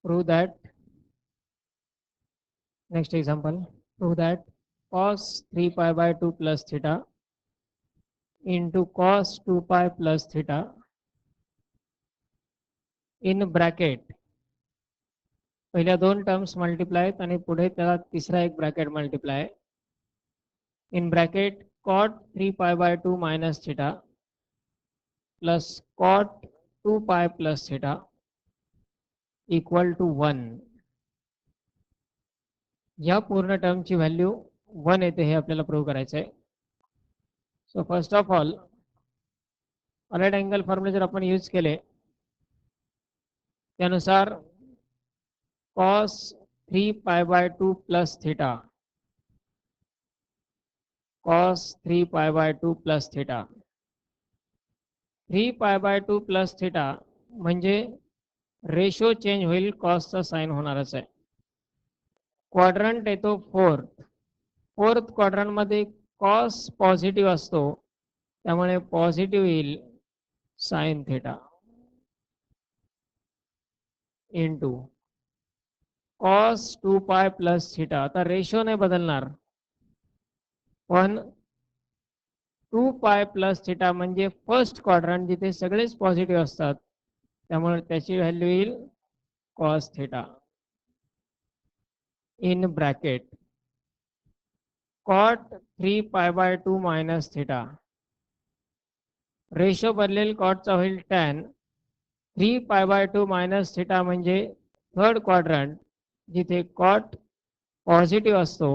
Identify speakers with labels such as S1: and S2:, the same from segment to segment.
S1: Prove that, next example, prove that cos 3 pi by 2 plus theta into cos 2 pi plus theta in bracket पहिल्या दोन terms multiply आहेत आणि पुढे त्याला तिसरा एक bracket multiply in bracket cot 3 pi by 2 minus theta plus cot 2 pi plus theta equal to 1. या पूर्ण टर्मची व्हॅल्यू 1 येते हे आपल्याला प्रूव्ह करायचं आहे. So first of all right angle formula जर आपण यूज केले त्यानुसार cos 3 pi by 2 plus theta cos 3 pi by 2 plus theta 3 pi by 2 plus theta म्हणजे रेशो चेंज होईल कॉसचा साइन होणारच आहे. क्वाड्रंट येतो फोर्थ क्वाड्रंटमध्ये कॉस पॉझिटिव्ह असतो त्यामुळे पॉझिटिव्ह येईल sign theta into cos 2 pi plus theta. आता रेशो नाही बदलणार पण 2 पाय प्लस थीटा म्हणजे फर्स्ट क्वाड्रंट जिथे सगळेच पॉझिटिव्ह असतात त्यामुळे त्याची व्हॅल्यू येईल cos theta in bracket cot 3 pi by 2 minus theta. Ratio बदलेल कॉटचा होईल tan 3 pi by 2 minus theta म्हणजे थर्ड क्वाड्रंट जिथे कॉट पॉझिटिव्ह असतो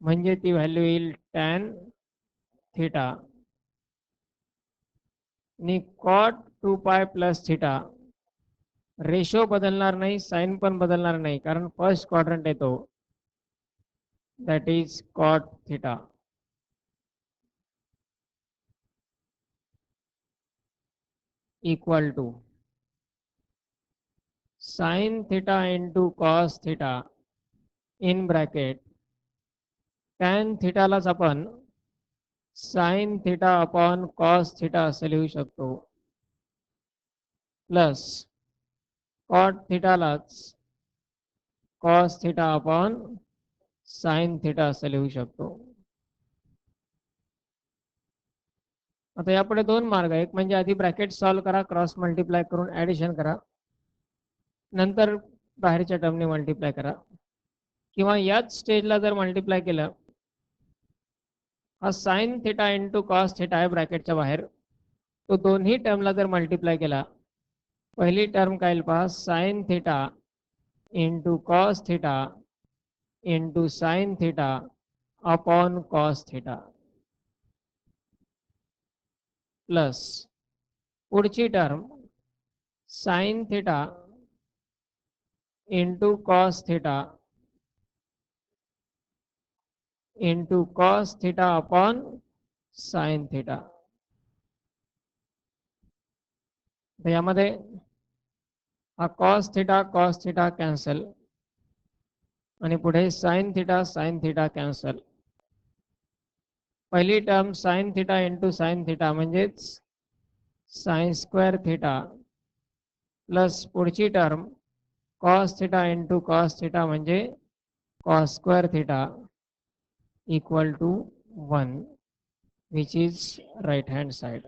S1: म्हणजे ती व्हॅल्यू येईल टॅन थीटा आणि cot 2 pi plus theta ratio बदलणार नाही साइन पण बदलणार नाही कारण फर्स्ट क्वाड्रंट येतो that is cot theta equal to sine theta into cos theta in bracket tan थीटालाच आपण sine theta upon cos theta असे लिहू शकतो प्लस कॉट थीटालाच cos theta upon sine theta असे लिहू शकतो. आता यापुढे दोन मार्ग आहेत, म्हणजे आधी ब्रॅकेट सॉल्व करा क्रॉस मल्टिप्लाय करून ॲडिशन करा नंतर बाहेरच्या टर्मने मल्टिप्लाय करा किंवा याच स्टेजला जर मल्टिप्लाय केलं हा sign theta into cos theta आहे ब्रॅकेटच्या बाहेर तो दोन्ही टर्मला जर मल्टिप्लाय केला पहिली टर्म काय येईल पहा sine theta into cos theta into sine theta upon cos theta plus पुढची term sine theta into cos theta into cos theta upon sine theta. यामध्ये हा कॉस थीटा कॅन्सल आणि पुढे साइन थीटा कॅन्सल. पहिली term sine theta into sine theta म्हणजेच sine square theta plus पुढची term cos theta into cos theta म्हणजे cos square theta equal to 1 which is right hand side.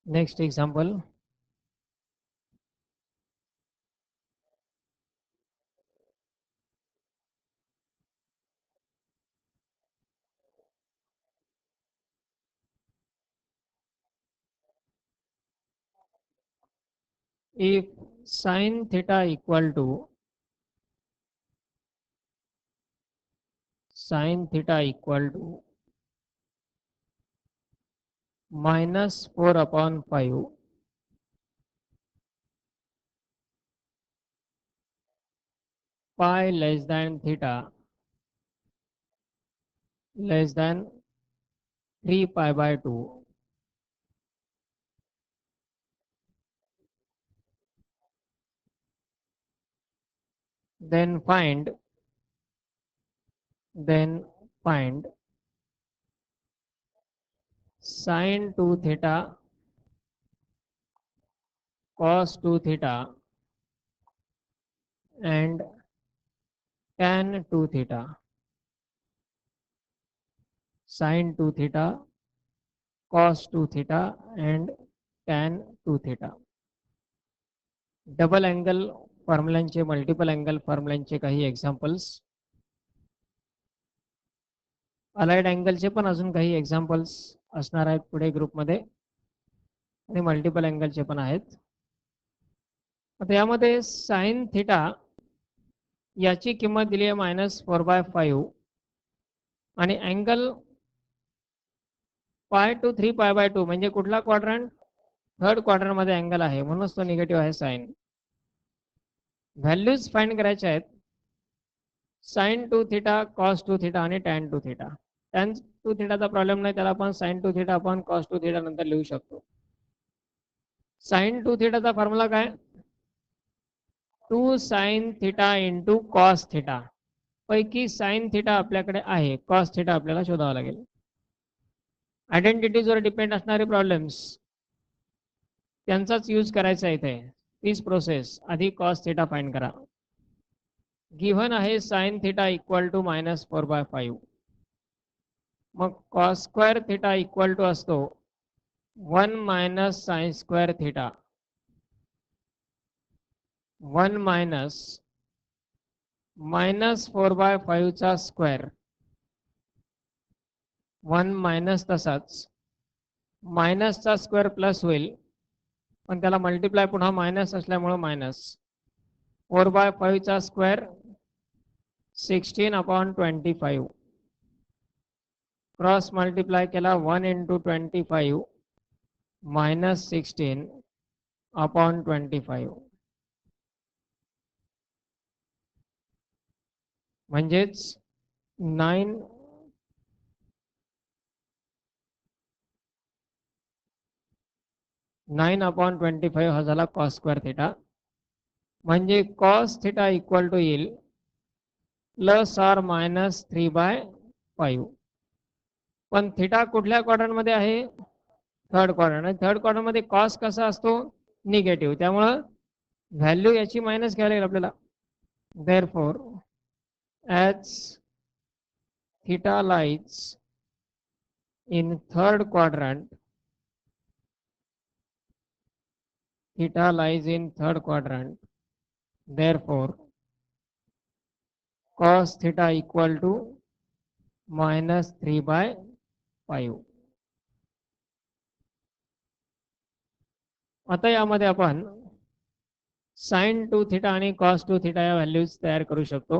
S1: Next example. If sin theta equal to -4/5 pi less than theta less than 3 pi by 2, then find sin 2 theta, cos 2 theta and tan 2 theta. Sin 2 theta, cos 2 theta and tan 2 theta. Double angle फॉर्म्युलांचे, multiple angle फॉर्म्युलांचे काही examples. Allied अँगलचे पण अजून काही examples असणार आहेत पुढे ग्रुपमध्ये, आणि मल्टिपल अँगलचे पण आहेत. आता यामध्ये साइन थिटा याची किंमत दिली आहे -4/5 आणि angle pi two 3 pi by 2 म्हणजे कुठला क्वाड्रंट? थर्ड क्वाड्रंट मध्ये अँगल आहे, म्हणूनच तो निगेटिव्ह आहे साइन. व्हॅल्यूज फाइंड करायच्या आहेत. साइन 2 थिटा, कॉस 2 थिटा आणि टॅन 2 थिटा. टॅन 2 थिटाचा प्रॉब्लेम नाही, त्याला आपण साइन 2 थिटा आपण कॉस 2 थिटा नंतर लिहू शकतो. साइन 2 थिटाचा फॉर्म्युला काय? 2 sine theta into cos theta. पैकी साइन थिटा आपल्याकडे आहे, कॉस थिटा आपल्याला शोधावा लागेल. आयडेंटिटीजवर डिपेंड असणारे प्रॉब्लेम्स त्यांचाच यूज करायचा इथे. तीच प्रोसेस. आधी कॉस थिटा फाइंड करा. गिव्हन आहे साइन थिटा इक्वल टू -4/5. मग cos square theta equal to असतो 1 minus sine square theta. 1 minus -4/5 चा स्क्वेअर. 1 मायनस तसाच मायनसचा स्क्वेअर प्लस होईल, पण त्याला मल्टिप्लाय पुन्हा मायनस असल्यामुळे मायनस. 4/5 चा स्क्वेअर 16/25. क्रॉस मल्टिप्लाय केला 1 इंटू 25 -16/25. म्हणजेच 9/25 हा झाला कॉस स्क्वेअर थिटा. म्हणजे कॉस थिटा इक्वल टू येईल +or-3/5. पण थिटा कुठल्या क्वाड्रंट मध्ये आहे? Third quadrant. आणि थर्ड क्वाड्रंट मध्ये कॉस कसा असतो? निगेटिव्ह. त्यामुळं व्हॅल्यू याची मायनस घ्यावी लागेल आपल्याला. Therefore as theta lies in third quadrant, therefore cos theta equal to -3/5. आता यामध्ये आपण साइन 2 थिटा आणि कॉस 2 थिटा या व्हॅल्यूज तयार करू शकतो.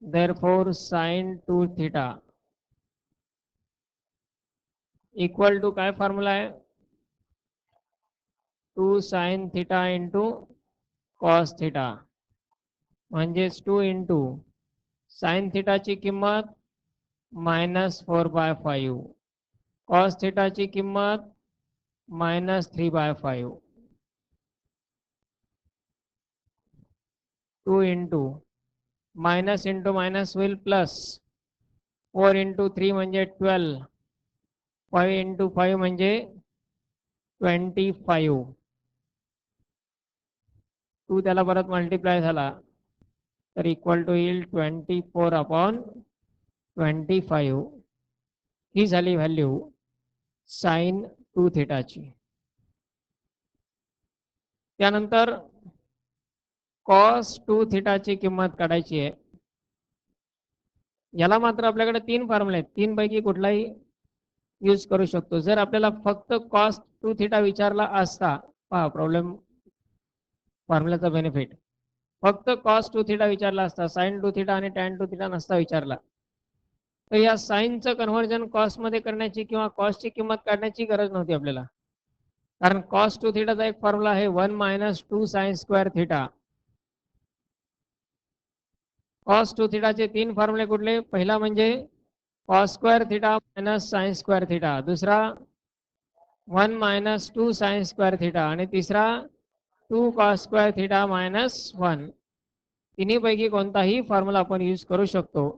S1: therefore sine 2 theta equal to काय फॉर्म्युला आहे? 2 sine theta into cos theta. म्हणजेच 2 इंटू साइन थिटाची किंमत -4/5, कॉस थिटाची किंमत -3/5. 2 इंटू मायनस इंटू मायनस होईल प्लस. 4 इंटू 3 म्हणजे 12. 5 इंटू 5 म्हणजे 25. 2 त्याला परत मल्टिप्लाय झाला तर इक्वल टू येईल 24/25. ही झाली व्हॅल्यू साइन 2 थिटाची. त्यानंतर कॉस 2 थिटाची किंमत काढायची आहे. याला मात्र आपल्याकडे 3 फॉर्म्युले आहेत, 3 पैकी कुठलाही यूज करू शकतो. जर आपल्याला फक्त कॉस 2 थिटा विचारला असता, पहा प्रॉब्लेम फॉर्म्युल्याचा बेनिफिट, फक्त कॉस 2 थिटा विचारला असता, साइन 2 थिटा आणि टॅन 2 थिटा नसता विचारला, तर या साइनचं कन्व्हर्जन कॉसमध्ये करण्याची किंवा कॉसची किंमत काढण्याची गरज नव्हती आपल्याला. कारण कॉस 2 थिटाचा एक फॉर्म्युला आहे 1 minus 2 sine square theta. Cos 2 थिटाचे 3 फॉर्म्युले कुठले? पहिला म्हणजे cos square theta minus sine square theta, दुसरा 1 मायनस 2 साइन स्क्वेअर थिटा आणि तिसरा 2 कॉस स्क्वेअर थिटा मायनस 1. तिन्ही पैकी कोणताही फॉर्म्युला आपण यूज करू शकतो.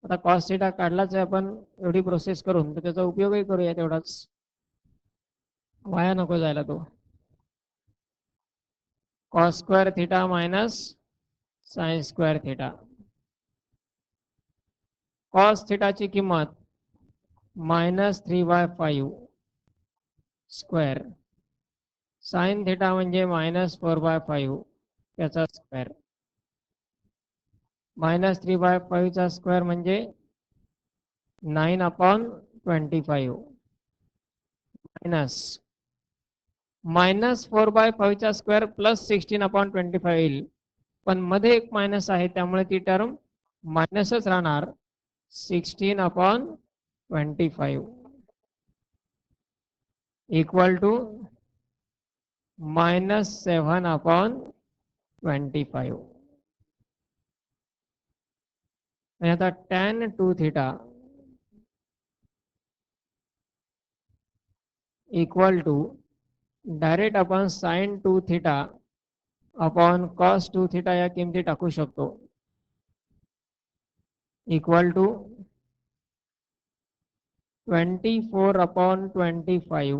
S1: आता कॉस थिटा काढलाच आहे आपण एवढी प्रोसेस करून, तर त्याचा उपयोगही करूया तेवढाच, वाया नको जायला तो. Cos square theta minus sine square theta. Cos थिटाची किंमत -3/5 स्क्वेअर, साइन थिटा म्हणजे -4/5 त्याचा स्क्वेअर. -3/5 चा स्क्वेअर म्हणजे 9/25 मायनस -4/5 चा स्क्वेअर प्लस 16/25 येईल, पण मध्ये एक मायनस आहे त्यामुळे ती टर्म मायनसच राहणार, 16/25 इक्वल टू -7/25. आणि आता tan 2 theta equal to direct आपण sine 2 theta upon cos 2 theta या किमती टाकू शकतो. Equal to 24/25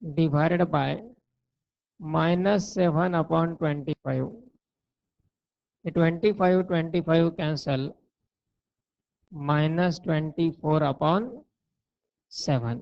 S1: divided by -7/25. 25 cancel, -24/7.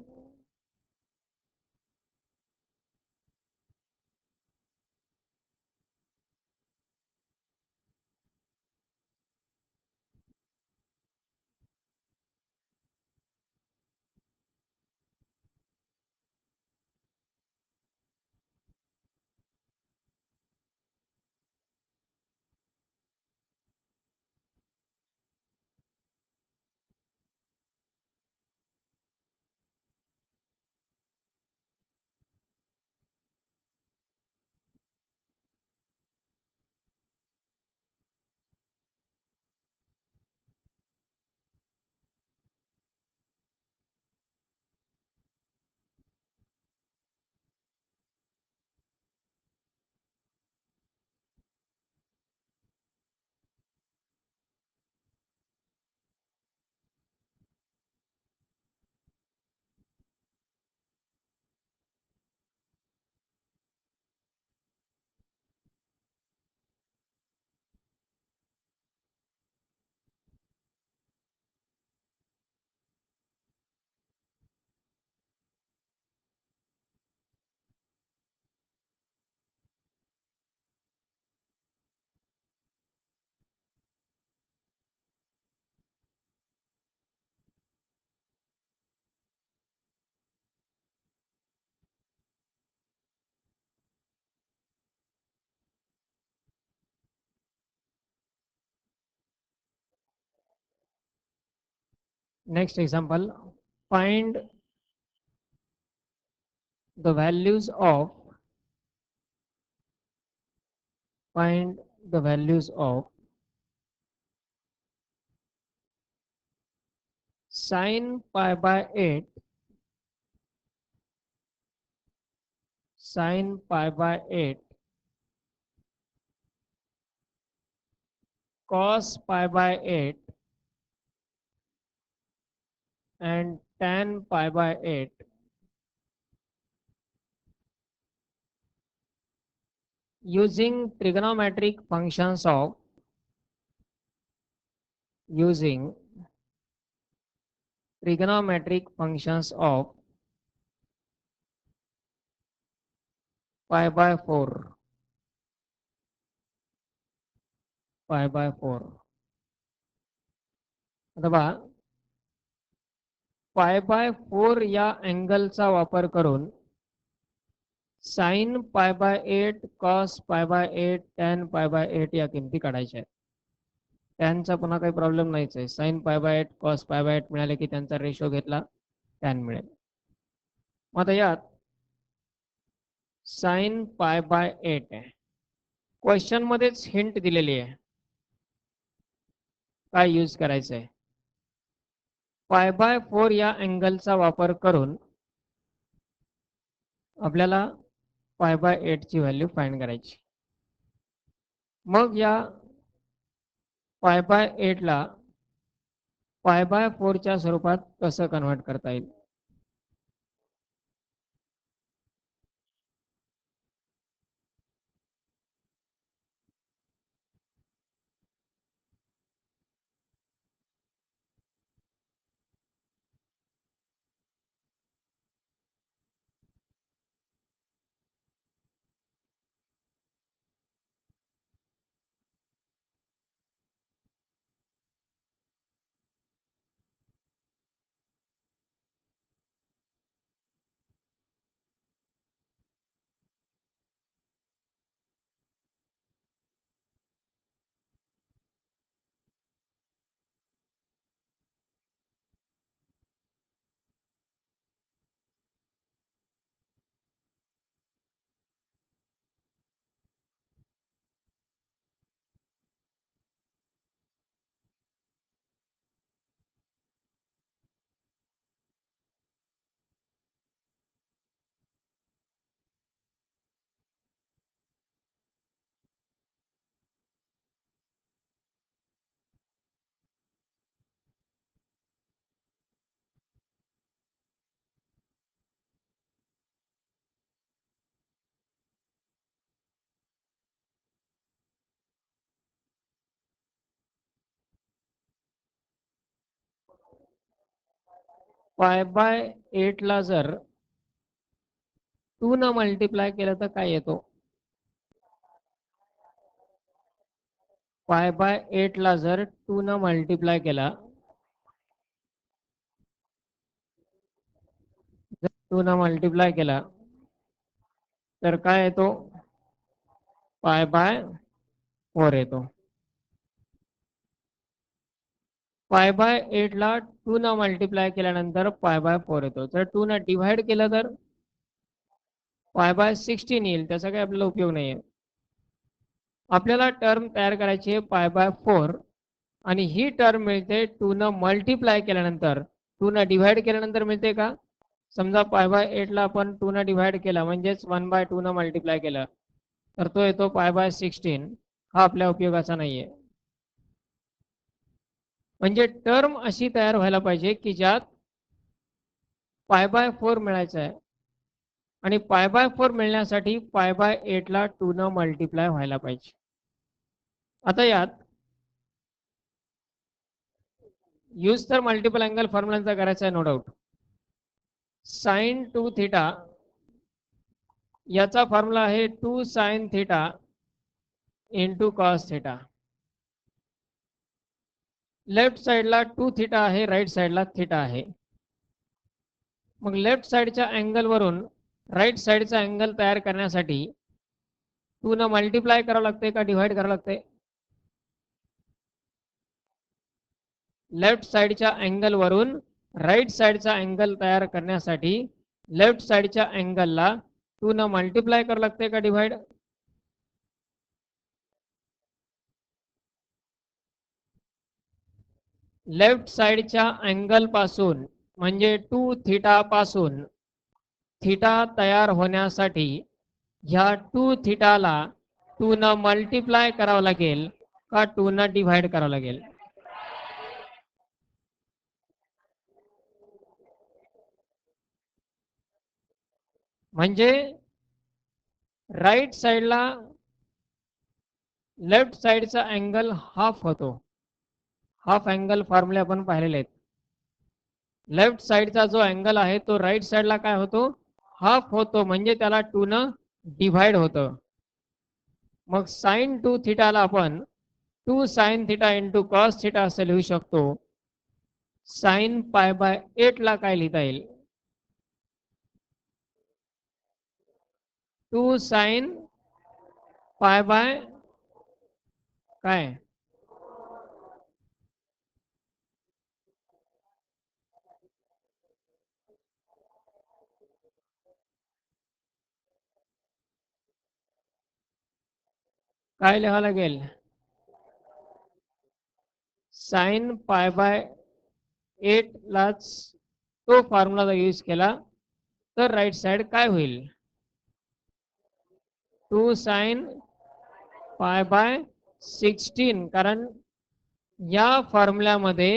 S1: Next example, find the values of sin pi by 8, cos pi by 8 and tan pi by 8 using trigonometric functions of trigonometric functions of pi by 4 आता पहा pi by 4 या अँगलचा वापर करून sine pi by 8 cos pi by 8 tan pi by 8 या किमती काढायच्या आहेत. टॅनचा पुन्हा काही प्रॉब्लेम नाहीच आहे. Sign pi by 8 cos pi by 8 मिळाले की त्यांचा रेशो घेतला टॅन मिळेल. मग आता यात साइन पाय बाय 8 आहे. क्वेश्चन मध्येच हिंट दिलेली आहे काय यूज करायचं आहे. पाय बाय 4 या अँगलचा वापर करून आपल्याला पाय बाय 8 ची व्हॅल्यू फाइंड करायची. मग या पाय बाय 8 ला पाय बाय 4 च्या स्वरूपात कसं कन्वर्ट करता येईल. पाय बाय 8 ला जर 2 न मल्टिप्लाय केलं तर काय येतो. पाय बाय 8 ला जर 2 न मल्टिप्लाय केला जर 2 न मल्टिप्लाय केला तर काय येतो. पाय बाय 4 येतो. पाय बाय 8 ला 2 न मल्टिप्लाय केल्यानंतर पाय बाय 4 येतो. जर 2 न डिव्हाइड केलं तर पाय बाय 16 येईल. त्याचा काही आपल्याला उपयोग नाही आहे. आपल्याला टर्म तयार करायची आहे पाय बाय 4 आणि ही टर्म मिळते 2 न मल्टिप्लाय केल्यानंतर. 2 न डिव्हाइड केल्यानंतर मिळते का. समजा पाय बाय 8 ला आपण 2 न डिव्हाइड केला म्हणजेच 1/2 न मल्टिप्लाय केलं तर तो येतो पाय बाय 16. हा आपल्या उपयोगाचा नाहीये. म्हणजे टर्म अशी तयार व्हायला पाहिजे की ज्यात पाय बाय 4 मिळायचं आहे आणि पाय बाय 4 मिळण्यासाठी पाय बाय 8 ला 2 न मल्टिप्लाय व्हायला पाहिजे. आता यात यूज तर मल्टिपल अँगल फॉर्म्युलांचा करायचा आहे नो डाऊट. साइन 2 थिटा याचा फॉर्म्युला आहे 2 sine theta into cos theta. Left साइडला 2 थिटा आहे, राईट साइडला थिटा आहे. मग लेफ्ट साइडच्या अँगल वरून राईट साइडचा अँगल तयार करण्यासाठी 2 न मल्टिप्लाय करावं लागते का डिव्हाइड करावं लागते. लेफ्ट साइडच्या अँगल वरून राईट साइडचा अँगल तयार करण्यासाठी लेफ्ट साइडच्या अँगलला 2 न मल्टिप्लाय करावं लागते का डिव्हाइड. लेफ्ट साइडच्या अँगल पासून म्हणजे 2 थिटा पासून थिटा तयार होण्यासाठी ह्या 2 थिटाला 2 न मल्टिप्लाय करावं लागेल का 2 न डिव्हाइड करावं लागेल. म्हणजे राईट साइडला लेफ्ट साइडचा अँगल हाफ होतो. हाफ अँगल फॉर्म्युले आपण पाहिलेले आहेत. लेफ्ट साइडचा जो अँगल आहे तो राईट साइडला काय होतो, हाफ होतो, म्हणजे त्याला 2 न डिव्हाइड होतं. मग साइन 2 थिटाला आपण 2 sine theta into cos theta असं लिहू शकतो. साइन पाय बाय 8 ला काय लिहिता येईल, 2 साइन पाय बाय काय, काय लिहावं लागेल, साइन पाय बाय 8 लाच तो फॉर्म्युला यूज केला तर राईट साइड काय होईल, 2 साइन पाय बाय 16. कारण या फॉर्म्युल्यामध्ये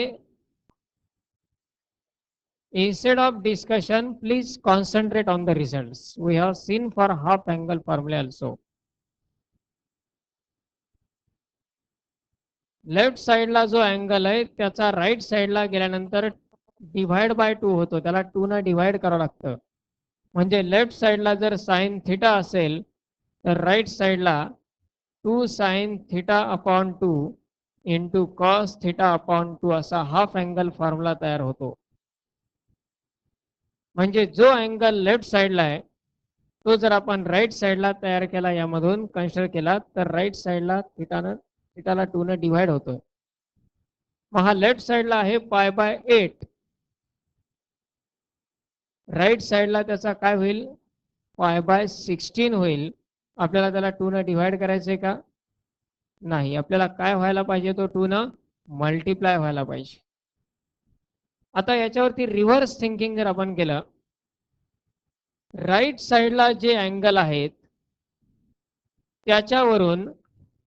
S1: instead of discussion please concentrate on the results. We have seen for half angle formula also. Left साइडला जो अँगल आहे त्याचा राईट साइडला गेल्यानंतर डिव्हाइड बाय 2 होतो, त्याला 2 न डिव्हाइड करावं लागतं. म्हणजे लेफ्ट साइडला जर साइन थिटा असेल तर राईट साइडला 2 sine theta upon 2 into cos theta upon 2 असा हाफ अँगल फॉर्म्युला तयार होतो. म्हणजे जो अँगल लेफ्ट साइडला आहे तो जर आपण राईट साइडला तयार केला, यामधून कन्सिडर केला, तर राईट साइडला थिटाला 2 न डिव्हाइड होतो. मग हा लेफ्ट साइडला आहे पाय बाय 8, राईट साइडला त्याचा काय होईल, पाय बाय 16 होईल. आपल्याला त्याला 2 न डिव्हाइड करायचंय का, नाही, आपल्याला काय व्हायला पाहिजे, तो 2 न मल्टिप्लाय व्हायला पाहिजे. आता याच्यावरती रिव्हर्स थिंकिंग जर आपण केलं, राईट साइडला जे अँगल आहेत त्याच्यावरून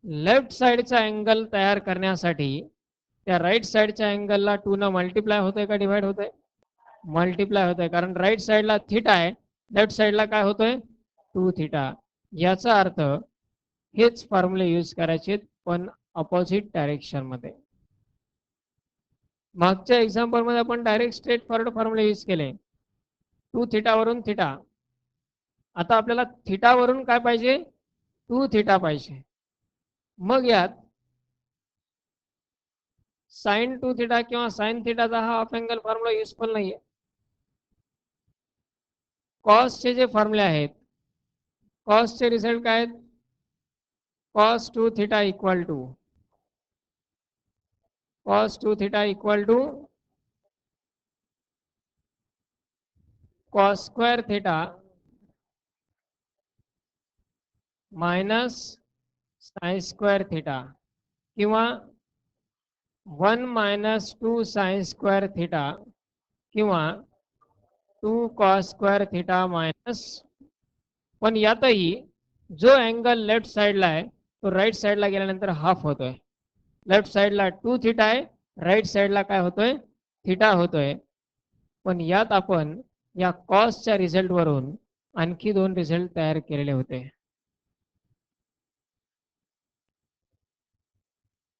S1: लेफ्ट साइडचा अँगल तयार करण्यासाठी त्या राईट साइडच्या अँगलला 2 न मल्टिप्लाय होतोय का डिव्हाइड होतोय, मल्टिप्लाय होतोय. कारण राईट साइडला थिटा आहे, लेफ्ट साइडला काय होतोय 2 थिटा. याचा अर्थ हेच फॉर्म्युले यूज करायचे पण अपोजिट डायरेक्शन मध्ये. मागच्या एक्झाम्पल मध्ये आपण डायरेक्ट स्ट्रेट फॉरवर्ड फॉर्म्युले यूज केले, 2 थिटा वरून थिटा. आता आपल्याला थिटा वरून काय पाहिजे, 2 थिटा पाहिजे. मग यात साइन 2 थिटा किंवा साइन थिटाचा हा हाफ अँगल फॉर्म्युला युजफुल नाहीये. कॉसचे जे फॉर्म्युले आहेत, कॉसचे रिझल्ट काय आहेत, cos 2 theta equal to cos 2 theta equal to cos square theta minus sin square theta किंवा 1 मायनस 2 sin square theta किंवा 2 cos square theta मायनस. पण यातही जो अँगल लेफ्ट साइडला आहे तो राईट साइडला गेल्यानंतर हाफ होतोय. लेफ्ट साइडला 2 थिटा आहे, राईट साइडला काय होतोय, थिटा होतोय. पण यात आपण या कॉसच्या रिझल्ट वरून आणखी 2 रिझल्ट तयार केलेले होते.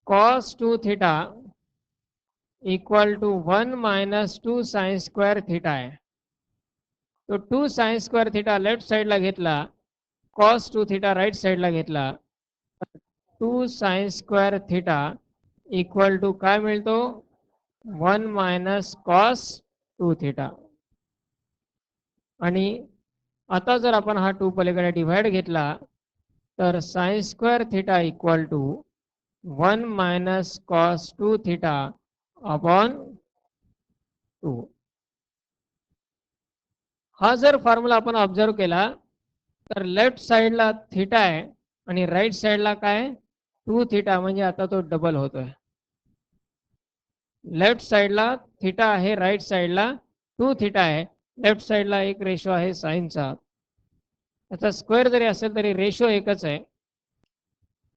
S1: cos 2 theta equal to 1 minus 2 sine square theta आहे. तो 2 साइन स्क्वेअर थिटा लेफ्ट साइडला घेतला, cos 2 थिटा राईट साइडला घेतला, 2 sine square theta equal to काय मिळतो, 1 मायनस कॉस 2 थिटा. आणि आता जर आपण हा 2 पलीकडे डिव्हाइड घेतला तर sine square theta equal to 1 minus cos 2 theta upon 2. हा जर फॉर्म्युला आपण ऑब्झर्व केला तर लेफ्ट साइडला थिटा आहे आणि राईट साइडला काय 2 थिटा, म्हणजे आता तो डबल होतोय. लेफ्ट साइडला थिटा आहे, राईट साइडला 2 थिटा आहे. लेफ्ट साइडला एक रेशो आहे साइनचा, त्याचा स्क्वेअर जरी असेल तरी रेशो एकच आहे.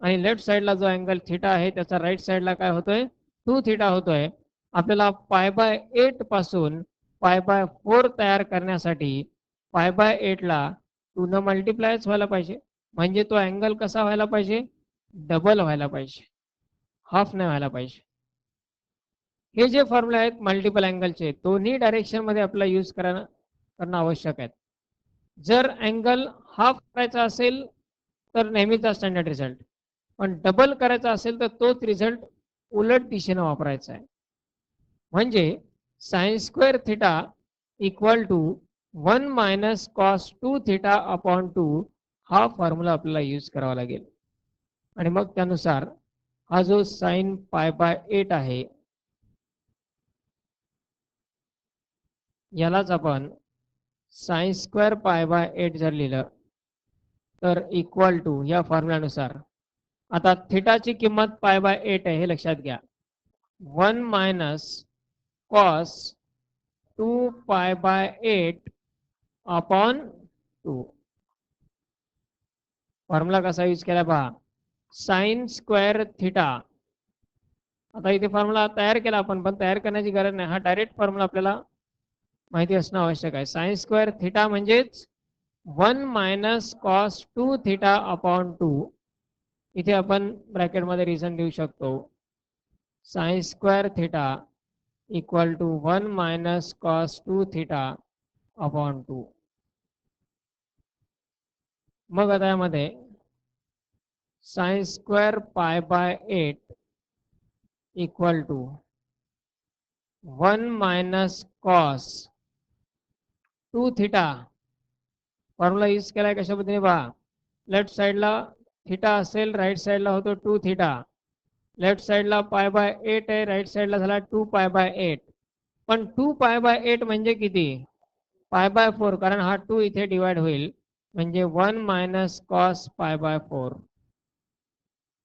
S1: आणि लेफ्ट साइडला जो अँगल थिटा आहे त्याचा राईट साइडला काय होतोय, 2 थिटा होतोय. आपल्याला पाय बाय 8 पासून पाय बाय 4 तयार करण्यासाठी पाय बाय 8 ला 2 न मल्टिप्लायच व्हायला पाहिजे. म्हणजे तो अँगल कसा व्हायला पाहिजे, डबल व्हायला पाहिजे, हाफ नाही व्हायला पाहिजे. हे जे फॉर्म्युले आहेत मल्टिपल अँगलचे दोन्ही डायरेक्शन मध्ये आपल्याला यूज करणं आवश्यक आहे. जर अँगल हाफ करायचा असेल तर नेहमीचा स्टँडर्ड रिझल्ट, पण डबल करायचा असेल तर तोच रिझल्ट उलट दिशेने वापरायचा आहे. म्हणजे sine square theta equal to 1 minus cos 2 theta upon 2 हा फॉर्म्युला आपल्याला यूज करावा लागेल. आणि मग त्यानुसार हा जो साइन पाय बाय 8 आहे यालाच आपण साइन स्क्वेअर पाय बाय 8 जर लिहिलं तर इक्वल टू या फॉर्म्युल्यानुसार आता थिटाची किंमत पाय बाय 8 आहे हे लक्षात घ्या. 1 minus cos 2 pi by 8 upon 2. Formula कसा यूज केला पहा. साइन स्क्वेअर थिटा, आता इथे फॉर्म्युला तयार केला आपण, पण तयार करण्याची गरज नाही, हा डायरेक्ट फॉर्म्युला आपल्याला माहिती असणं आवश्यक आहे. साइन स्क्वेअर थिटा म्हणजेच 1 मायनस कॉस 2 थिटा अपॉन 2. इथे आपण ब्रॅकेटमध्ये रिझन देऊ शकतो. Sine square theta equal to 1 minus cos 2 theta upon 2. मग आता यामध्ये sine square pi by 8 equal to 1 minus cos 2 theta. Formula use केलाय कशा पद्धतीने पहा. लेफ्ट साइडला थिटा असेल, राईट साइडला होतो 2 थिटा. लेफ्ट साइडला पाय बाय 8 आहे, राईट साइडला झाला 2 पाय बाय 8. पण 2 पाय बाय 8 म्हणजे किती? पाय बाय 4, कारण हा 2 इथे डिवाइड होईल, म्हणजे 1 minus cos pi bye 4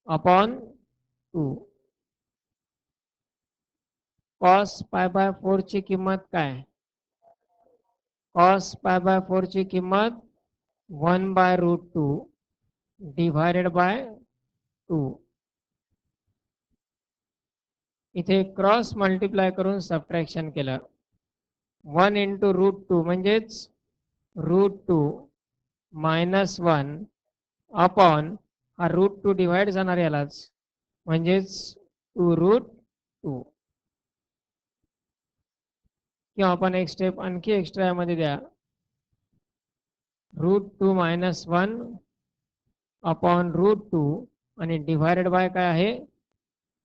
S1: upon 2. Cos pi bye 4 ची किंमत काय? कॉस पाय बाय 4 ची किंमत 1 बाय रूट 2 डिवायडेड बाय 2. इथे क्रॉस मल्टिप्लाय करून सबट्रॅक्शन केलं. 1 इंटू रूट 2 म्हणजेच रूट 2 मायनस 1 अपॉन हा रूट 2 डिवाइड जाणार यालाच, म्हणजेच 2 रूट 2. किंवा आपण एक स्टेप आणखी एक्स्ट्रा यामध्ये द्या. रूट 2 मायनस 1 अपॉन रूट 2 आणि डिवायडेड बाय काय आहे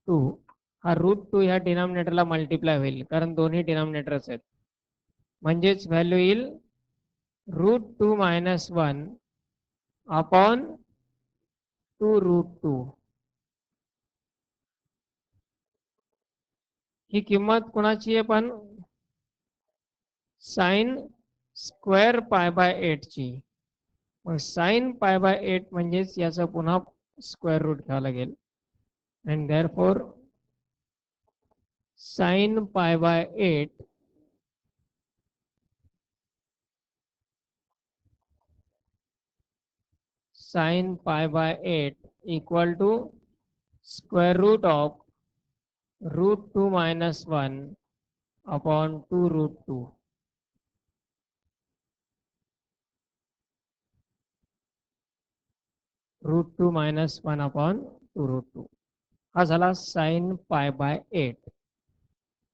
S1: 2. हा रूट 2 ह्या डिनॉमिनेटरला मल्टिप्लाय होईल, कारण दोन्ही डिनॉमिनेटरच आहेत. म्हणजेच व्हॅल्यू येईल रूट 2 मायनस 1 अपॉन 2 रूट 2. ही किंमत कोणाची आहे? पण साइन स्क्वेअर पाय बाय 8 ची. मग साइन पाय बाय 8 म्हणजेच याचा पुन्हा स्क्वेअर रूट घ्यावा लागेल. And therefore sine pi by 8 sine pi by 8 equal to square root of root 2 minus 1 upon 2 root 2. Root 2 minus 1 upon 2 root 2. हा झाला साइन पाय बाय 8.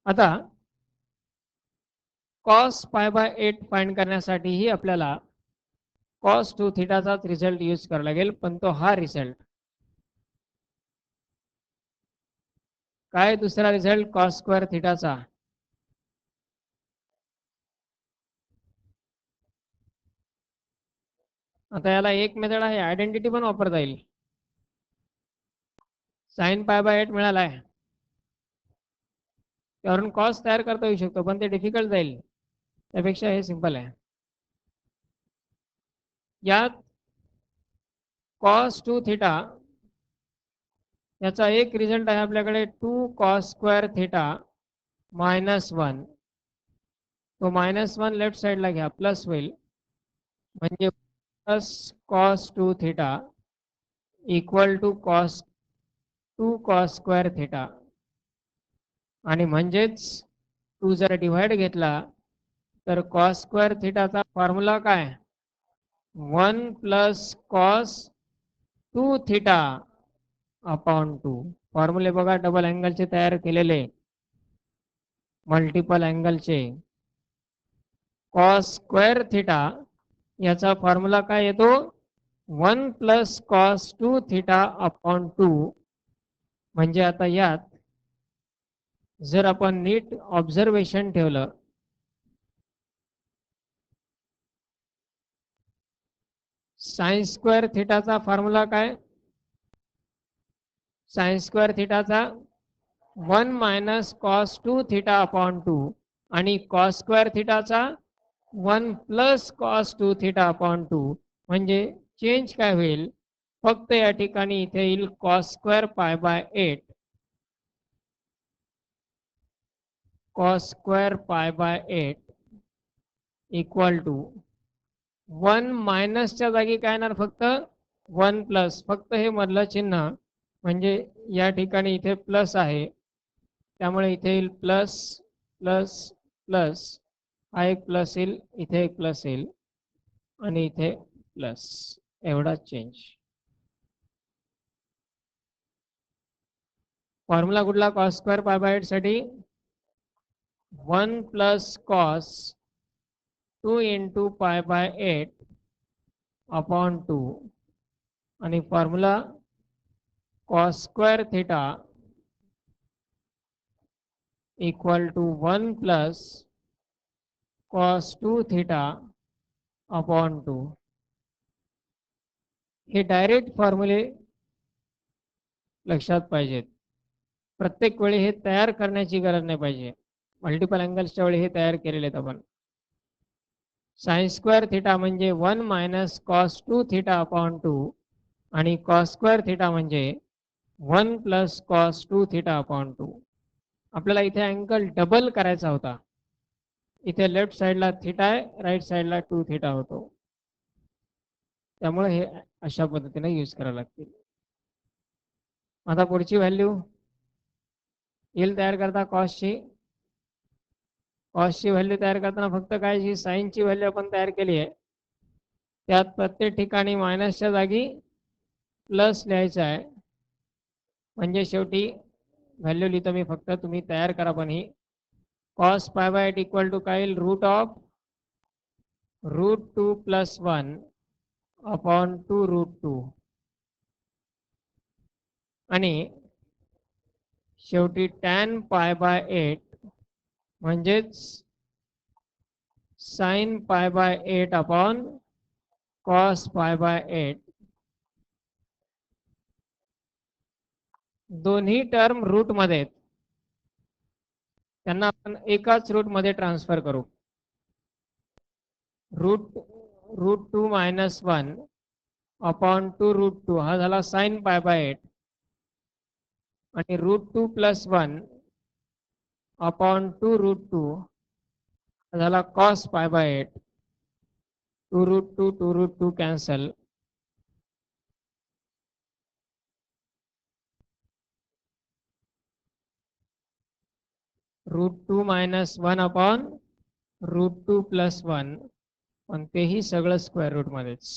S1: आता कॉस पाय बाय 8 फाइंड करण्यासाठीही आपल्याला कॉस 2 थिटाचाच रिझल्ट यूज करावा लागेल, पण तो हा रिझल्ट काय? दुसरा रिझल्ट कॉस स्क्वेअर थिटाचा. आता याला एक मेथड आहे, आयडेंटिटी पण वापरता येईल. साइन पाय बाय 8 मिळाला आहे, त्यावरून कॉस तयार करता येऊ शकतो, पण ते डिफिकल्ट जाईल. त्यापेक्षा हे सिंपल आहे. यात कॉस 2 थिटा याचा एक रिझल्ट आहे आपल्याकडे 2 कॉस स्क्वेअर थिटा मायनस 1. तो मायनस 1 लेफ्ट साइडला घ्या, प्लस होईल, म्हणजे plus cos 2 theta equal to cos 2 cos square theta. आणि म्हणजेच 2 जर डिवाइड घेतला तर कॉस स्क्वेअर थिटाचा फॉर्म्युला काय? 1 प्लस कॉस 2 थिटा अपॉन 2. फॉर्म्युले बघा डबल अँगलचे तयार केलेले. मल्टिपल अँगलचे कॉस स्क्वेअर थिटा याचा फॉर्म्युला काय येतो 1 प्लस कॉस 2 थिटा अपॉन 2. म्हणजे आता यात जर आपण नीट ऑब्झर्वेशन ठेवलं साइन स्क्वेअर थिटाचा फॉर्म्युला काय साइन स्क्वेअर थिटाचा 1 मायनस कॉस 2 थिटा अपॉन 2 आणि कॉस स्क्वेअर थिटाचा 1 प्लस कॉस 2 थिटा अपॉन 2. म्हणजे चेंज काय होईल फक्त या ठिकाणी इथे येईल cos square pi by 8 cos square pi by 8 equal to 1 मायनसच्या जागी काय येणार फक्त 1 प्लस फक्त हे मधलं चिन्ह म्हणजे या ठिकाणी इथे प्लस आहे त्यामुळे इथे येईल प्लस प्लस प्लस हा एक प्लस येईल इथे एक प्लस येईल आणि इथे प्लस एवढा चेंज. फॉर्म्युला कुठला कॉस स्क्वेअर पाय बाय 8 साठी 1 plus cos 2 into pi by 8 upon 2 आणि formula cos square theta equal to 1 plus cos 2 theta upon 2. हे डायरेक्ट फॉर्म्युले लक्षात पाहिजेत प्रत्येक वेळी हे तयार करण्याची गरज नाही पाहिजे मल्टिपल अँगल्सच्या वेळी हे तयार केलेले आहेत आपण साइन स्क्वेअर थिटा म्हणजे 1 मायनस कॉस 2 थिटा अपॉन 2 आणि कॉस स्क्वेअर थिटा म्हणजे 1 प्लस कॉस 2 थिटा अपॉन 2. आपल्याला इथे अँगल डबल करायचा होता इथे लेफ्ट साइडला थिटा आहे राईट साइडला 2 थिटा होतो त्यामुळे हे अशा पद्धतीने यूज करावे लागतील. आता पुढची व्हॅल्यू येईल तयार करता कॉसची कॉसची व्हॅल्यू तयार करताना फक्त काय जी साईनची व्हॅल्यू आपण तयार केली आहे त्यात प्रत्येक ठिकाणी मायनसच्या जागी प्लस लिहायचं आहे म्हणजे शेवटी व्हॅल्यू लिहितो मी फक्त तुम्ही तयार करा पण ही cos pi by 8 equal to काय येईल रूट 2 प्लस 1 अपॉन 2 रूट 2 आणि शेवटी टॅन पाय बाय 8 म्हणजेच sine pi by 8 upon cos pi by 8. दोन्ही टर्म रूट मध्ये आहेत त्यांना आपण एकाच रूट मध्ये ट्रान्सफर करू root root 2 minus 1 upon 2 root 2 हा झाला साइन पाय बाय 8 आणि रूट 2 प्लस 1 अपॉन 2 रूट 2 हा झाला cos pi by 8. 2 root 2 cancel root 2 minus 1 upon root 2 plus 1 पण तेही सगळं स्क्वेअर रूट मध्येच.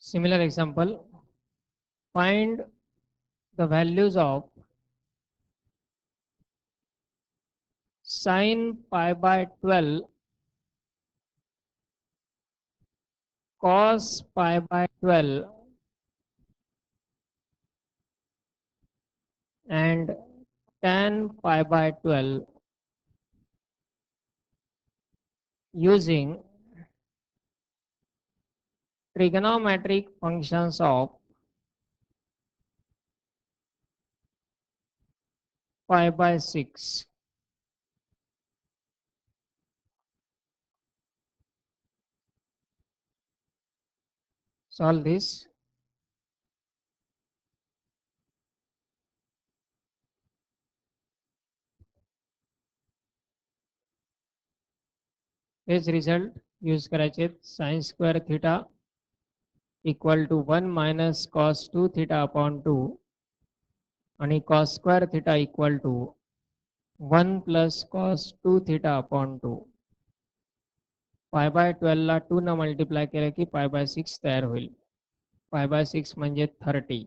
S1: Similar example, find the values of sin pi by 12, cos pi by 12, and tan pi by 12 using trigonometric functions of pi by 6. Solve this. हेच result use करायचे. Sine square theta equal to 1 minus cos 2 theta upon 2 आणि cos square theta equal to 1 plus cos 2 theta upon 2. Pi bye 12 ला 2 न multiply केलं की pi by 6 तयार होईल. Pi by 6 म्हणजे 30.